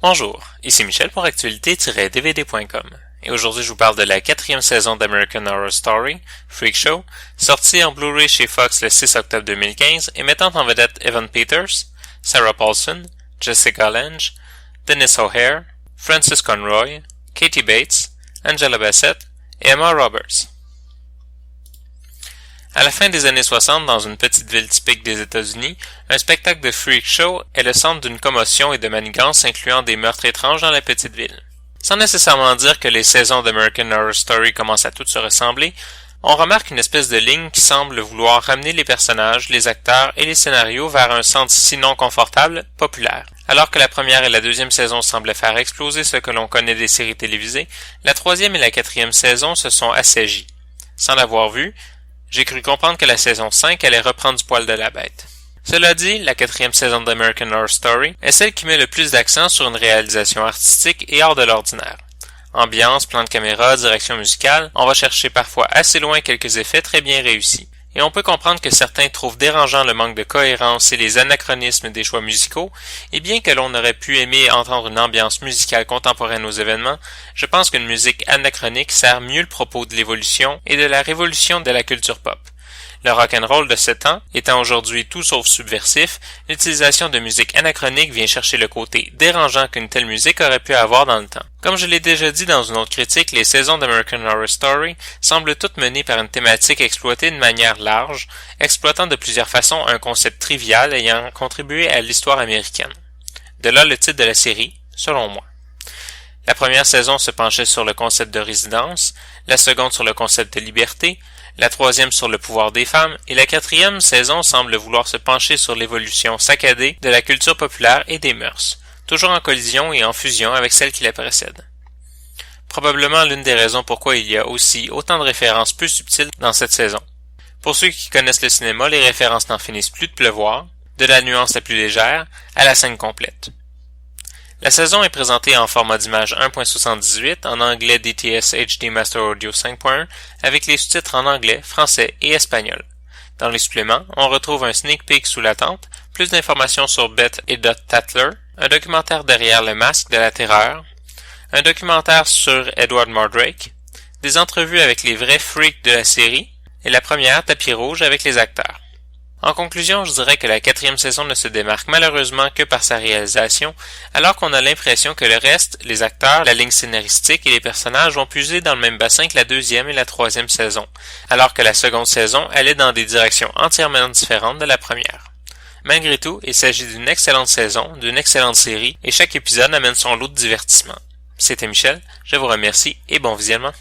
Bonjour, ici Michel pour actualité-dvd.com et aujourd'hui je vous parle de la 4e saison d'American Horror Story, Freak Show, sortie en Blu-ray chez Fox le 6 octobre 2015 et mettant en vedette Evan Peters, Sarah Paulson, Jessica Lange, Dennis O'Hare, Frances Conroy, Katie Bates, Angela Bassett et Emma Roberts. À la fin des années 60, dans une petite ville typique des États-Unis, un spectacle de freak show est le centre d'une commotion et de manigances incluant des meurtres étranges dans la petite ville. Sans nécessairement dire que les saisons d'American Horror Story commencent à toutes se ressembler, on remarque une espèce de ligne qui semble vouloir ramener les personnages, les acteurs et les scénarios vers un centre sinon confortable, populaire. Alors que la première et la deuxième saison semblaient faire exploser ce que l'on connaît des séries télévisées, la troisième et la quatrième saison se sont assaisies. Sans l'avoir vu, j'ai cru comprendre que la saison 5 allait reprendre du poil de la bête. Cela dit, la quatrième saison d'American Horror Story est celle qui met le plus d'accent sur une réalisation artistique et hors de l'ordinaire. Ambiance, plan de caméra, direction musicale, on va chercher parfois assez loin quelques effets très bien réussis. Et on peut comprendre que certains trouvent dérangeant le manque de cohérence et les anachronismes des choix musicaux, et bien que l'on aurait pu aimer entendre une ambiance musicale contemporaine aux événements, je pense qu'une musique anachronique sert mieux le propos de l'évolution et de la révolution de la culture pop. Le rock'n'roll de ce temps étant aujourd'hui tout sauf subversif, l'utilisation de musique anachronique vient chercher le côté dérangeant qu'une telle musique aurait pu avoir dans le temps. Comme je l'ai déjà dit dans une autre critique, les saisons d'American Horror Story semblent toutes menées par une thématique exploitée de manière large, exploitant de plusieurs façons un concept trivial ayant contribué à l'histoire américaine. De là le titre de la série, selon moi. La première saison se penchait sur le concept de résidence, la seconde sur le concept de liberté, la troisième sur le pouvoir des femmes, et la quatrième saison semble vouloir se pencher sur l'évolution saccadée de la culture populaire et des mœurs, toujours en collision et en fusion avec celle qui la précède. Probablement l'une des raisons pourquoi il y a aussi autant de références peu subtiles dans cette saison. Pour ceux qui connaissent le cinéma, les références n'en finissent plus de pleuvoir, de la nuance la plus légère à la scène complète. La saison est présentée en format d'image 1.78 en anglais DTS HD Master Audio 5.1 avec les sous-titres en anglais, français et espagnol. Dans les suppléments, on retrouve un sneak peek sous la tente, plus d'informations sur Beth et Dot Tatler, un documentaire derrière le masque de la terreur, un documentaire sur Edward Mordrake, des entrevues avec les vrais freaks de la série et la première tapis rouge avec les acteurs. En conclusion, je dirais que la quatrième saison ne se démarque malheureusement que par sa réalisation, alors qu'on a l'impression que le reste, les acteurs, la ligne scénaristique et les personnages vont puiser dans le même bassin que la deuxième et la troisième saison, alors que la seconde saison allait dans des directions entièrement différentes de la première. Malgré tout, il s'agit d'une excellente saison, d'une excellente série, et chaque épisode amène son lot de divertissement. C'était Michel, je vous remercie et bon visionnement.